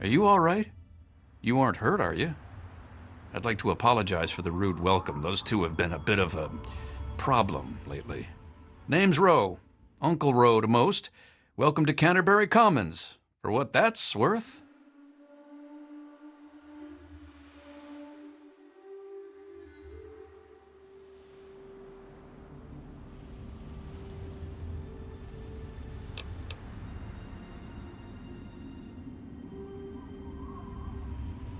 Are you all right? You aren't hurt, are you? I'd like to apologize for the rude welcome. Those two have been a bit of a problem lately. Name's Rowe. Uncle Rowe to most. Welcome to Canterbury Commons. For what that's worth.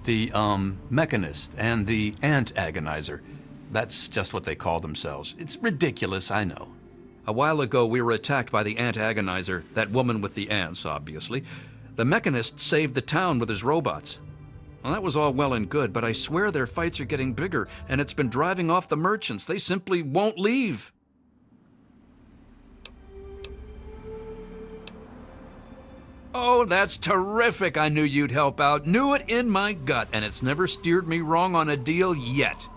The, Mechanist and the Antagonizer. That's just what they call themselves. It's ridiculous, I know. A while ago, we were attacked by the Antagonizer, that woman with the ants, obviously. The Mechanist saved the town with his robots. Well, that was all well and good, but I swear their fights are getting bigger, and it's been driving off the merchants. They simply won't leave. Oh, that's terrific. I knew you'd help out. Knew it in my gut, and it's never steered me wrong on a deal yet.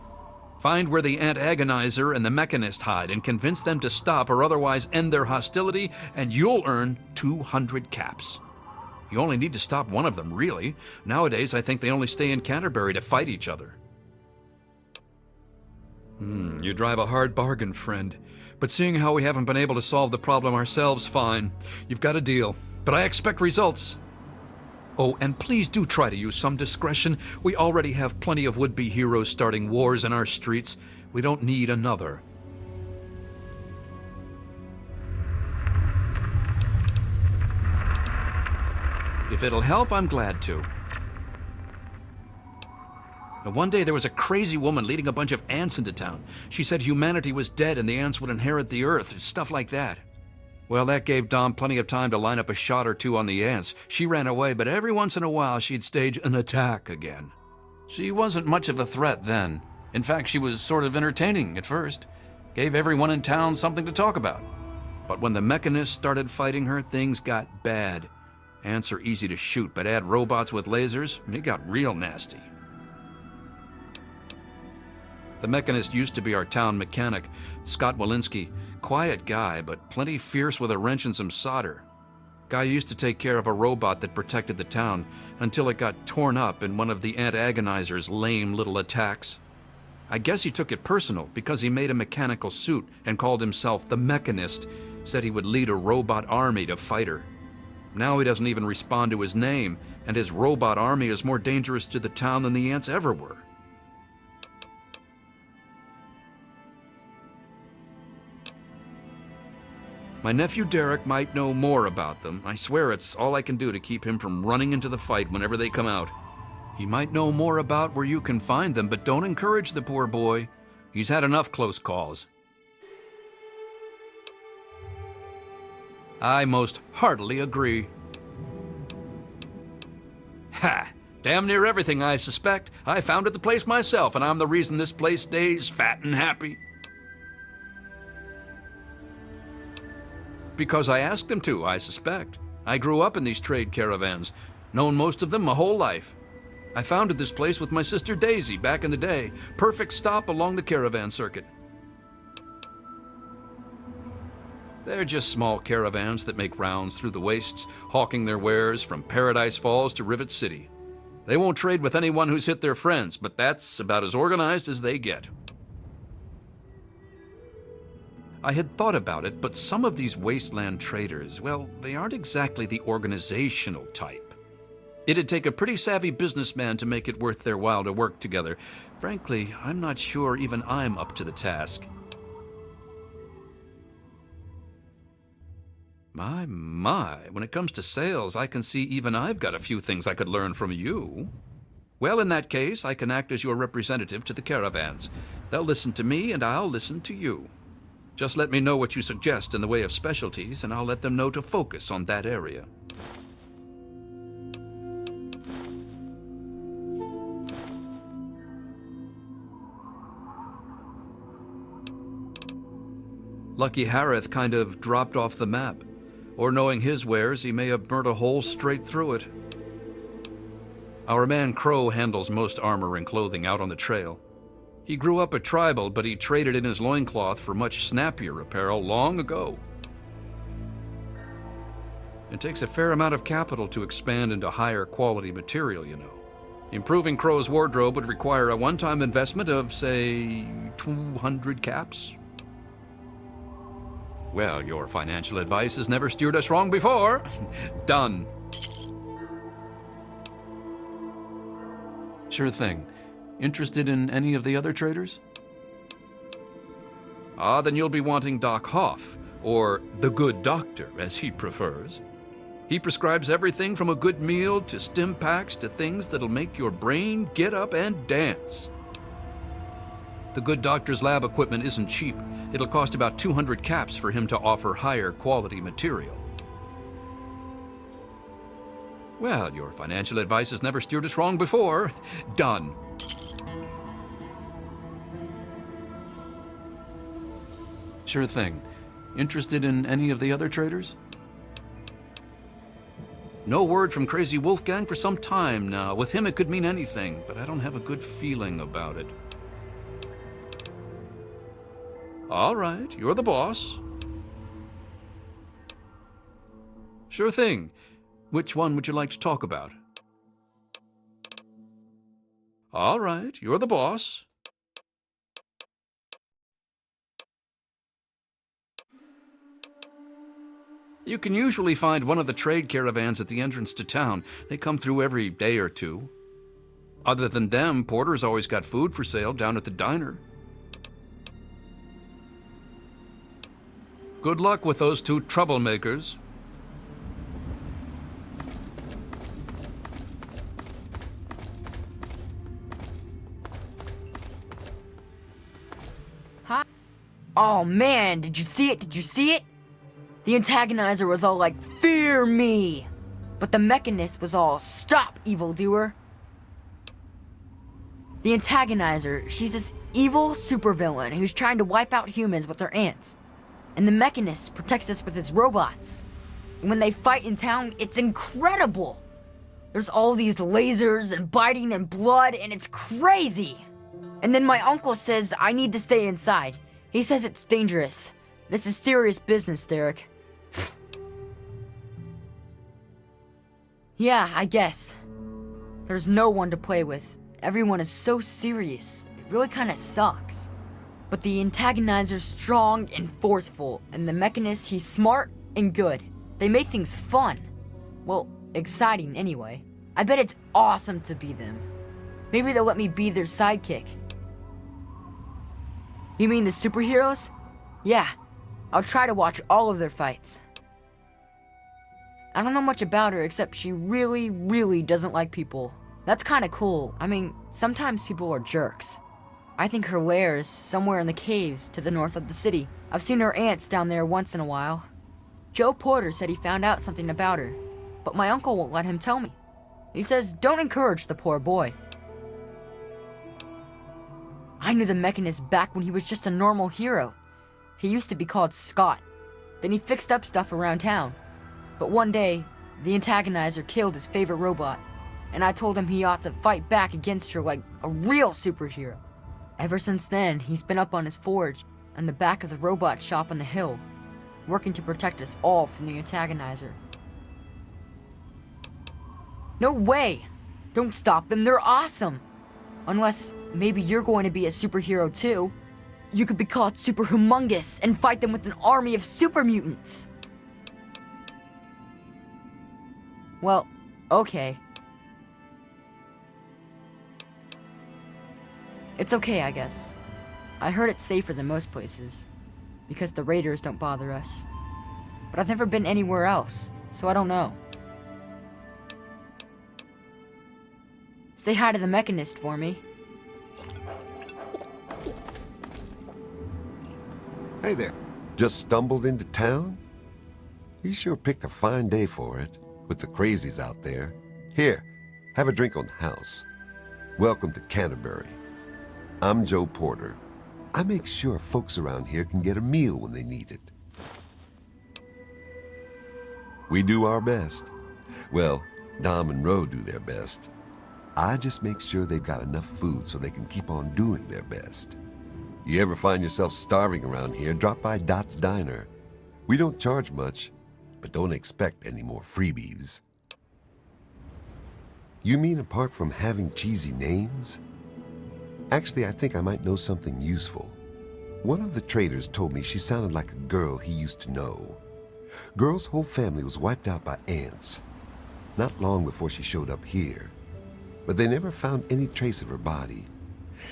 Find where the Antagonizer and the Mechanist hide and convince them to stop or otherwise end their hostility, and you'll earn 200 caps. You only need to stop one of them, really. Nowadays, I think they only stay in Canterbury to fight each other. You drive a hard bargain, friend. But seeing how we haven't been able to solve the problem ourselves, fine. You've got a deal. But I expect results. Oh, and please do try to use some discretion. We already have plenty of would-be heroes starting wars in our streets. We don't need another. If it'll help, I'm glad to. Now, one day there was a crazy woman leading a bunch of ants into town. She said humanity was dead and the ants would inherit the earth, stuff like that. Well, that gave Dom plenty of time to line up a shot or two on the ants. She ran away, but every once in a while she'd stage an attack again. She wasn't much of a threat then. In fact, she was sort of entertaining at first. Gave everyone in town something to talk about. But when the Mechanists started fighting her, things got bad. Ants are easy to shoot, but add robots with lasers, and it got real nasty. The Mechanist used to be our town mechanic, Scott Walensky. Quiet guy, but plenty fierce with a wrench and some solder. Guy used to take care of a robot that protected the town until it got torn up in one of the Antagonizer's lame little attacks. I guess he took it personal because he made a mechanical suit and called himself the Mechanist, said he would lead a robot army to fight her. Now he doesn't even respond to his name, and his robot army is more dangerous to the town than the ants ever were. My nephew Derek might know more about them. I swear it's all I can do to keep him from running into the fight whenever they come out. He might know more about where you can find them, but don't encourage the poor boy. He's had enough close calls. I most heartily agree. Ha! Damn near everything, I suspect. I founded the place myself, and I'm the reason this place stays fat and happy. Because I asked them to, I suspect. I grew up in these trade caravans, known most of them my whole life. I founded this place with my sister Daisy back in the day. Perfect stop along the caravan circuit. They're just small caravans that make rounds through the wastes, hawking their wares from Paradise Falls to Rivet City. They won't trade with anyone who's hit their friends, but that's about as organized as they get. I had thought about it, but some of these wasteland traders, well, they aren't exactly the organizational type. It'd take a pretty savvy businessman to make it worth their while to work together. Frankly, I'm not sure even I'm up to the task. My, when it comes to sales, I can see even I've got a few things I could learn from you. Well, in that case, I can act as your representative to the caravans. They'll listen to me, and I'll listen to you. Just let me know what you suggest in the way of specialties, and I'll let them know to focus on that area. Lucky Harith kind of dropped off the map. Or knowing his wares, he may have burnt a hole straight through it. Our man Crow handles most armor and clothing out on the trail. He grew up a tribal, but he traded in his loincloth for much snappier apparel long ago. It takes a fair amount of capital to expand into higher quality material, you know. Improving Crow's wardrobe would require a one-time investment of, say, 200 caps. Well, your financial advice has never steered us wrong before. Done. Sure thing. Interested in any of the other traders? Ah, then you'll be wanting Doc Hoff, or the Good Doctor, as he prefers. He prescribes everything from a good meal to stim packs to things that'll make your brain get up and dance. The Good Doctor's lab equipment isn't cheap. It'll cost about 200 caps for him to offer higher quality material. Well, your financial advice has never steered us wrong before. Done. Sure thing. Interested in any of the other traders? No word from Crazy Wolfgang for some time now. With him it could mean anything, but I don't have a good feeling about it. All right, you're the boss. Sure thing. Which one would you like to talk about? All right, you're the boss. You can usually find one of the trade caravans at the entrance to town. They come through every day or two. Other than them, Porter's always got food for sale down at the diner. Good luck with those two troublemakers. Hi. Oh man, did you see it? Did you see it? The Antagonizer was all like, "Fear me!" But the Mechanist was all, "Stop, evildoer!" The Antagonizer, she's this evil supervillain who's trying to wipe out humans with her ants. And the Mechanist protects us with his robots. And when they fight in town, it's incredible! There's all these lasers and biting and blood, and it's crazy! And then my uncle says I need to stay inside. He says it's dangerous. This is serious business, Derek. Yeah, I guess. There's no one to play with. Everyone is so serious. It really kinda sucks. But the Antagonizer's strong and forceful, and the Mechanist, he's smart and good. They make things fun. Well, exciting anyway. I bet it's awesome to be them. Maybe they'll let me be their sidekick. You mean the superheroes? Yeah, I'll try to watch all of their fights. I don't know much about her except she really, really doesn't like people. That's kinda cool. I mean, sometimes people are jerks. I think her lair is somewhere in the caves to the north of the city. I've seen her ants down there once in a while. Joe Porter said he found out something about her, but my uncle won't let him tell me. He says, don't encourage the poor boy. I knew the Mechanist back when he was just a normal hero. He used to be called Scott. Then he fixed up stuff around town. But one day, the Antagonizer killed his favorite robot, and I told him he ought to fight back against her like a real superhero. Ever since then, he's been up on his forge and the back of the robot shop on the hill, working to protect us all from the Antagonizer. No way! Don't stop them, they're awesome! Unless maybe you're going to be a superhero too. You could be called Superhumongous and fight them with an army of super mutants. Well, okay. It's okay, I guess. I heard it's safer than most places, because the raiders don't bother us. But I've never been anywhere else, so I don't know. Say hi to the Mechanist for me. Hey there. Just stumbled into town? You sure picked a fine day for it, with the crazies out there. Here, have a drink on the house. Welcome to Canterbury. I'm Joe Porter. I make sure folks around here can get a meal when they need it. We do our best. Well, Dom and Ro do their best. I just make sure they've got enough food so they can keep on doing their best. You ever find yourself starving around here, drop by Dot's Diner. We don't charge much, but don't expect any more freebies. You mean apart from having cheesy names? Actually, I think I might know something useful. One of the traders told me she sounded like a girl he used to know. Girl's whole family was wiped out by ants, not long before she showed up here. But they never found any trace of her body.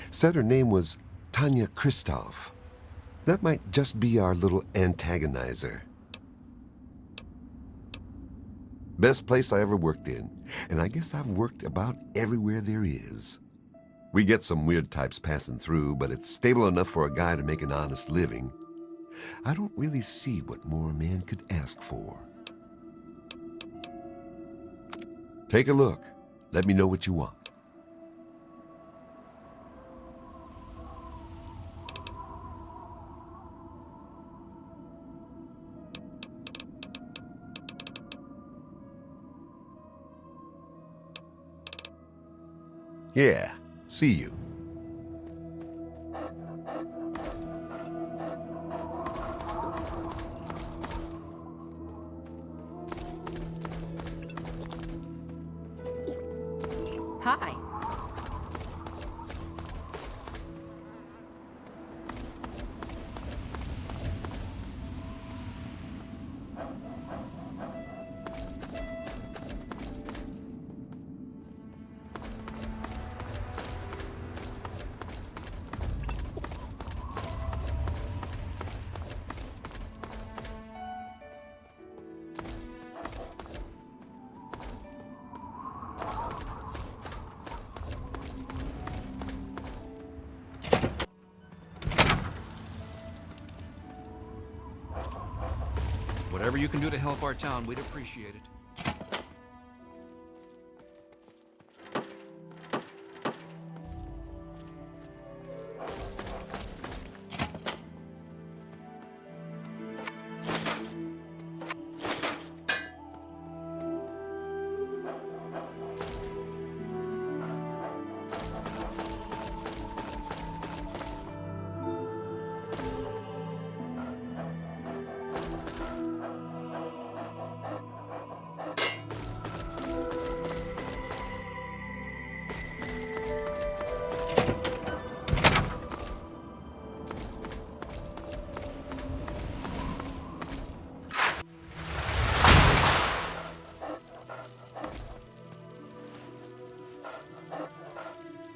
Said her name was Tanya Kristoff. That might just be our little Antagonizer. Best place I ever worked in, and I guess I've worked about everywhere there is. We get some weird types passing through, but it's stable enough for a guy to make an honest living. I don't really see what more a man could ask for. Take a look. Let me know what you want. Yeah, see you. Hi. Whatever you can do to help our town, we'd appreciate it.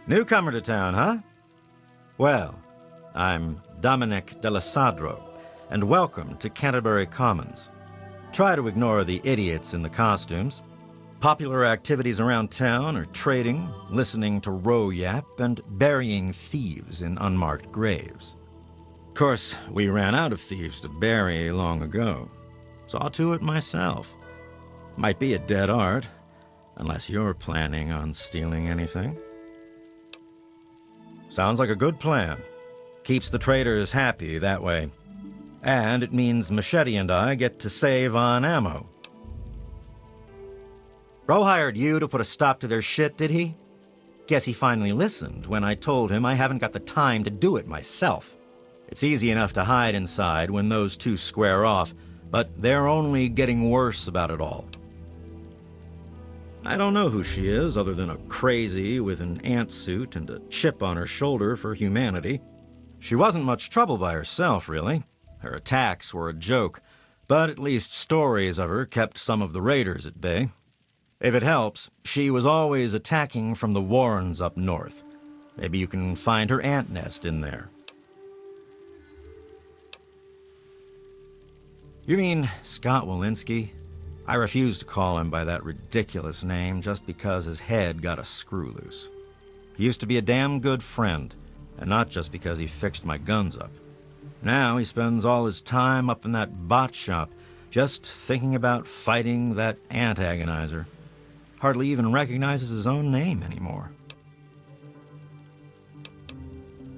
Newcomer to town, huh? Well, I'm Dominic Delasadro, and welcome to Canterbury Commons. Try to ignore the idiots in the costumes. Popular activities around town are trading, listening to row yap, and burying thieves in unmarked graves. Of course, we ran out of thieves to bury long ago. Saw to it myself. Might be a dead art, unless you're planning on stealing anything. Sounds like a good plan. Keeps the traders happy that way. And it means Machete and I get to save on ammo. Bro hired you to put a stop to their shit, did he? Guess he finally listened when I told him I haven't got the time to do it myself. It's easy enough to hide inside when those two square off, but they're only getting worse about it all. I don't know who she is other than a crazy with an ant suit and a chip on her shoulder for humanity. She wasn't much trouble by herself, really. Her attacks were a joke, but at least stories of her kept some of the raiders at bay. If it helps, she was always attacking from the warrens up north. Maybe you can find her ant nest in there. You mean Scott Walensky? I refuse to call him by that ridiculous name just because his head got a screw loose. He used to be a damn good friend, and not just because he fixed my guns up. Now he spends all his time up in that bot shop, just thinking about fighting that Antagonizer. Hardly even recognizes his own name anymore.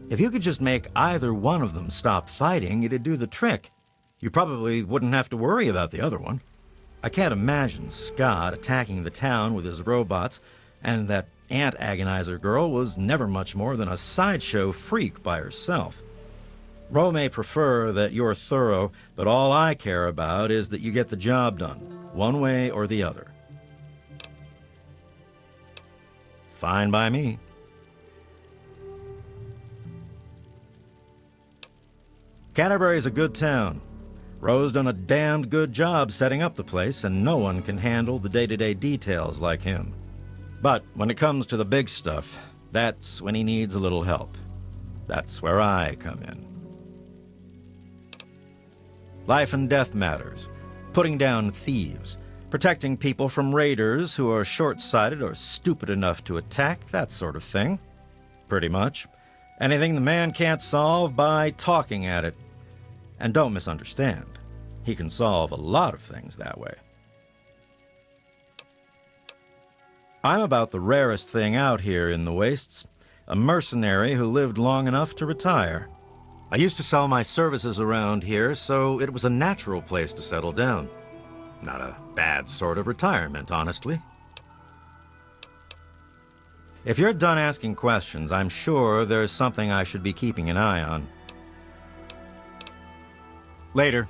If you could just make either one of them stop fighting, it'd do the trick. You probably wouldn't have to worry about the other one. I can't imagine Scott attacking the town with his robots, and that Antagonizer girl was never much more than a sideshow freak by herself. Ro may prefer that you're thorough, but all I care about is that you get the job done, one way or the other. Fine by me. Canterbury's a good town. Ro's done a damned good job setting up the place, and no one can handle the day-to-day details like him. But when it comes to the big stuff, that's when he needs a little help. That's where I come in. Life and death matters, putting down thieves, protecting people from raiders who are short-sighted or stupid enough to attack, that sort of thing. Pretty much. Anything the man can't solve by talking at it. And don't misunderstand, he can solve a lot of things that way. I'm about the rarest thing out here in the wastes, a mercenary who lived long enough to retire. I used to sell my services around here, so it was a natural place to settle down. Not a bad sort of retirement, honestly. If you're done asking questions, I'm sure there's something I should be keeping an eye on. Later.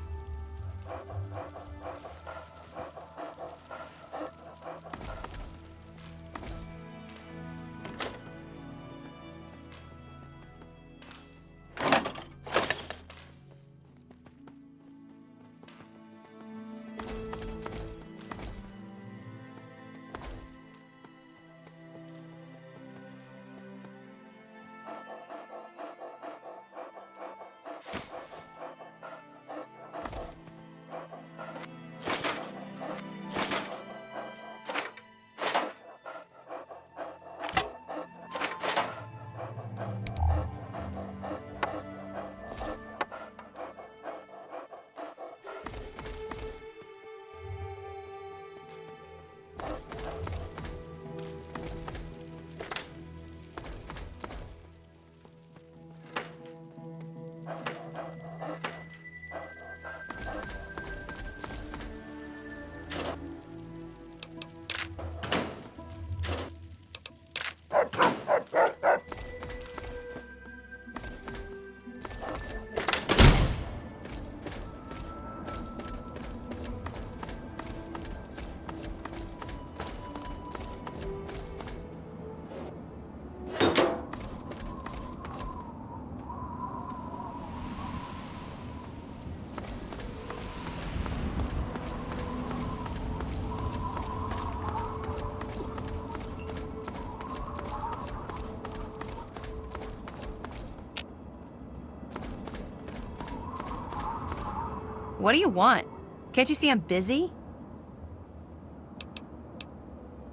What do you want? Can't you see I'm busy?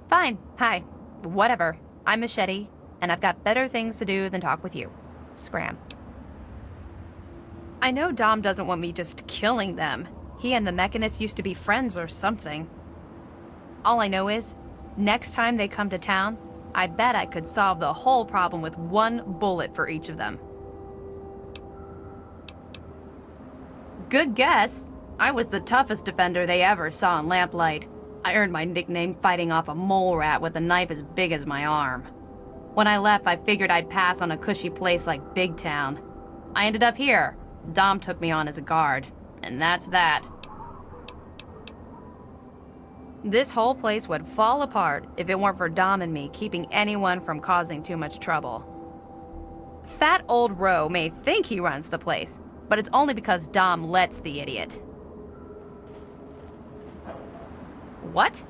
Fine, hi. Whatever. I'm Machete, and I've got better things to do than talk with you. Scram. I know Dom doesn't want me just killing them. He and the Mechanist used to be friends or something. All I know is, next time they come to town, I bet I could solve the whole problem with one bullet for each of them. Good guess. I was the toughest defender they ever saw in Lamplight. I earned my nickname fighting off a mole rat with a knife as big as my arm. When I left, I figured I'd pass on a cushy place like Big Town. I ended up here. Dom took me on as a guard, and that's that. This whole place would fall apart if it weren't for Dom and me keeping anyone from causing too much trouble. Fat old Ro may think he runs the place, but it's only because Dom lets the idiot. What?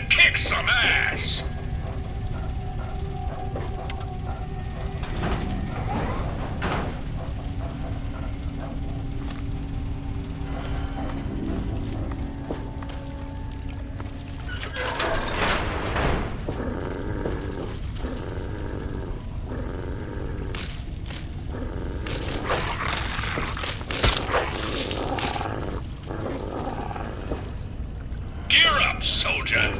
kick some ass! Gear up, soldier!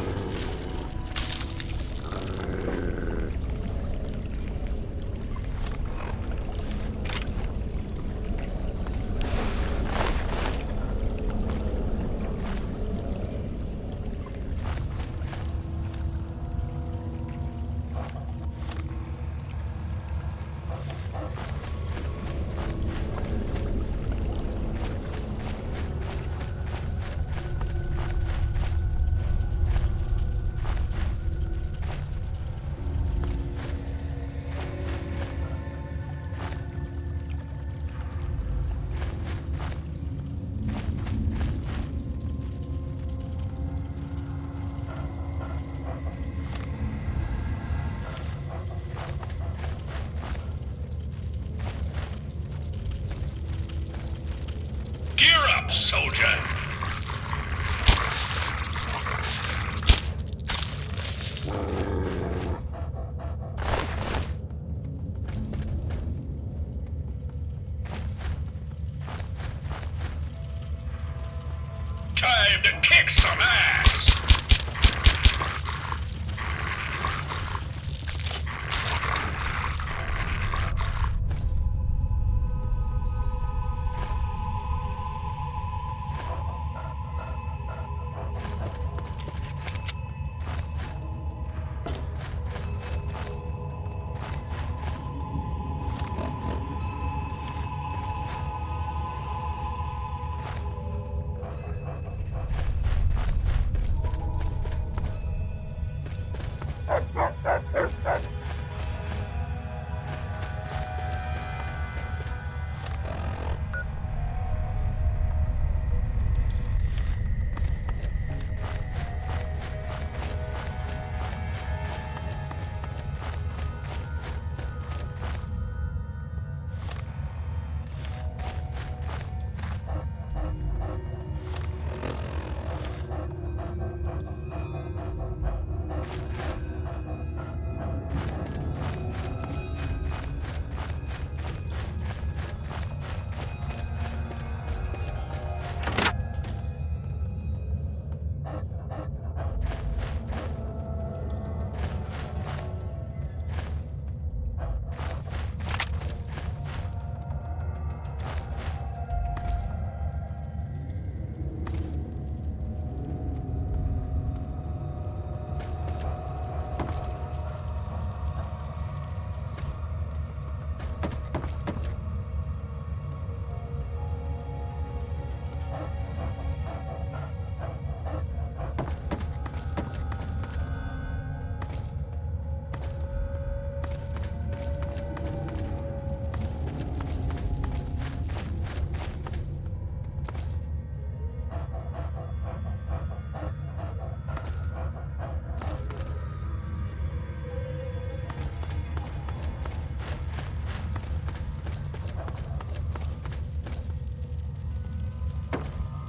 Gear up, soldier! Time to kick some ass!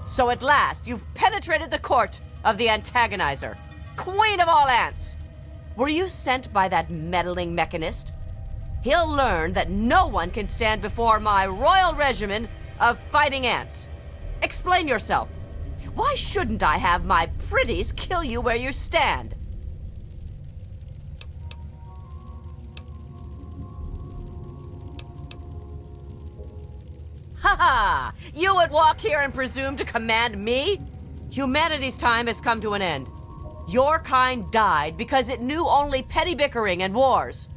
So at last, you've penetrated the court of the Antagonizer, queen of all ants. Were you sent by that meddling Mechanist? He'll learn that no one can stand before my royal regimen of fighting ants. Explain yourself. Why shouldn't I have my pretties kill you where you stand? Ha ha! You would walk here and presume to command me? Humanity's time has come to an end. Your kind died because it knew only petty bickering and wars.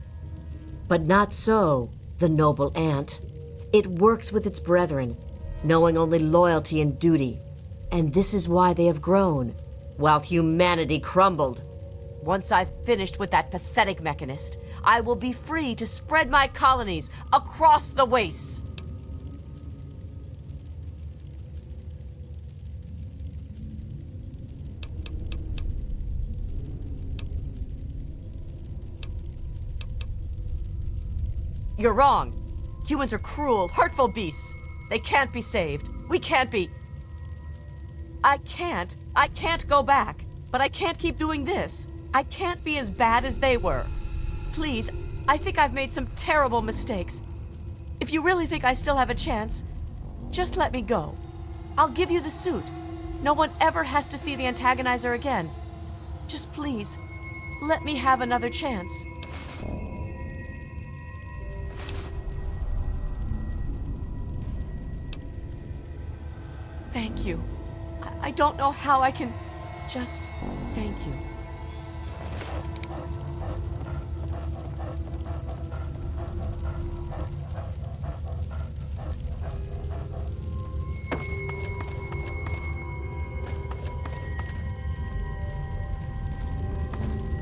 But not so, the noble ant. It works with its brethren, knowing only loyalty and duty. And this is why they have grown, while humanity crumbled. Once I've finished with that pathetic Mechanist, I will be free to spread my colonies across the wastes. You're wrong. Humans are cruel, hurtful beasts. They can't be saved. We can't be... I can't go back. But I can't keep doing this. I can't be as bad as they were. Please, I think I've made some terrible mistakes. If you really think I still have a chance, just let me go. I'll give you the suit. No one ever has to see the Antagonizer again. Just please, let me have another chance. Thank you. I don't know how I can just thank you.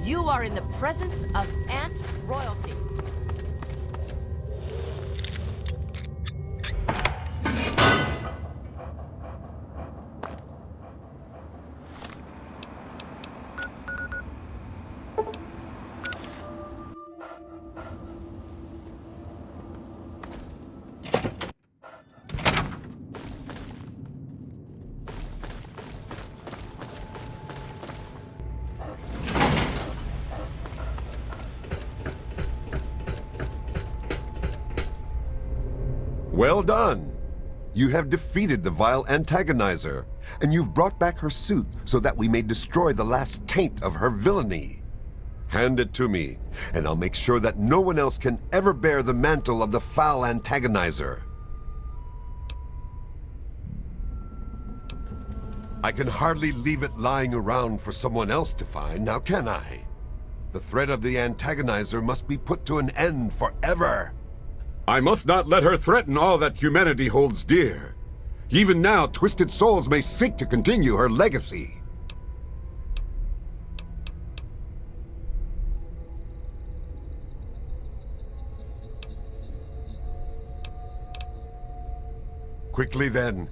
You are in the presence of Ant Royalty. Well done! You have defeated the vile Antagonizer, and you've brought back her suit so that we may destroy the last taint of her villainy. Hand it to me, and I'll make sure that no one else can ever bear the mantle of the foul Antagonizer. I can hardly leave it lying around for someone else to find, now can I? The threat of the Antagonizer must be put to an end forever. I must not let her threaten all that humanity holds dear. Even now, twisted souls may seek to continue her legacy. Quickly then.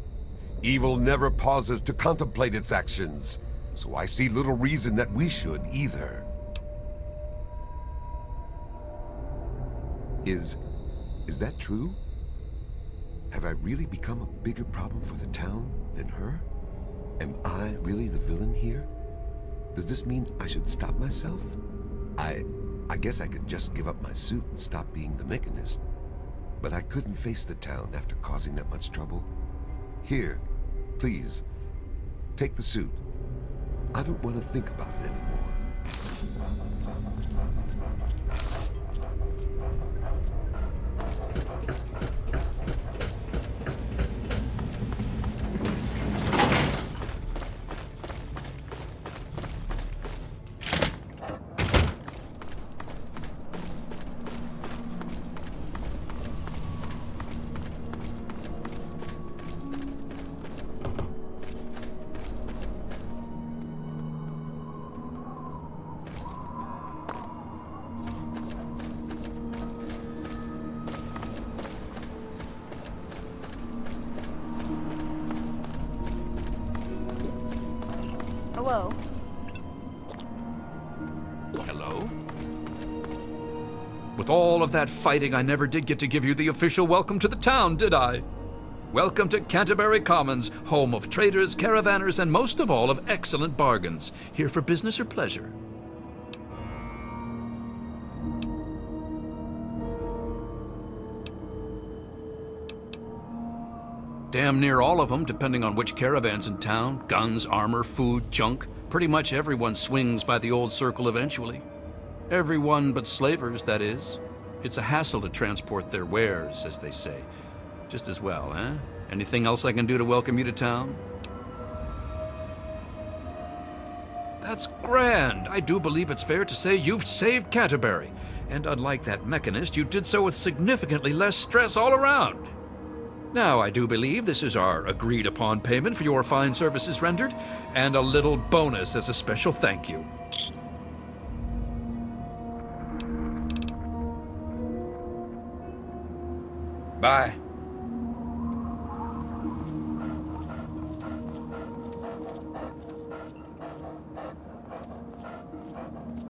Evil never pauses to contemplate its actions, so I see little reason that we should either. Is that true? Have I really become a bigger problem for the town than her? Am I really the villain here? Does this mean I should stop myself? I guess I could just give up my suit and stop being the Mechanist. But I couldn't face the town after causing that much trouble. Here, please, take the suit. I don't want to think about it anymore. Hello? Hello? With all of that fighting, I never did get to give you the official welcome to the town, did I? Welcome to Canterbury Commons, home of traders, caravanners, and most of all, of excellent bargains. Here for business or pleasure? Damn near all of them, depending on which caravan's in town. Guns, armor, food, junk. Pretty much everyone swings by the old circle eventually. Everyone but slavers, that is. It's a hassle to transport their wares, as they say. Just as well, eh? Anything else I can do to welcome you to town? That's grand. I do believe it's fair to say you've saved Canterbury. And unlike that Mechanist, you did so with significantly less stress all around. Now, I do believe this is our agreed-upon payment for your fine services rendered, and a little bonus as a special thank you. Bye.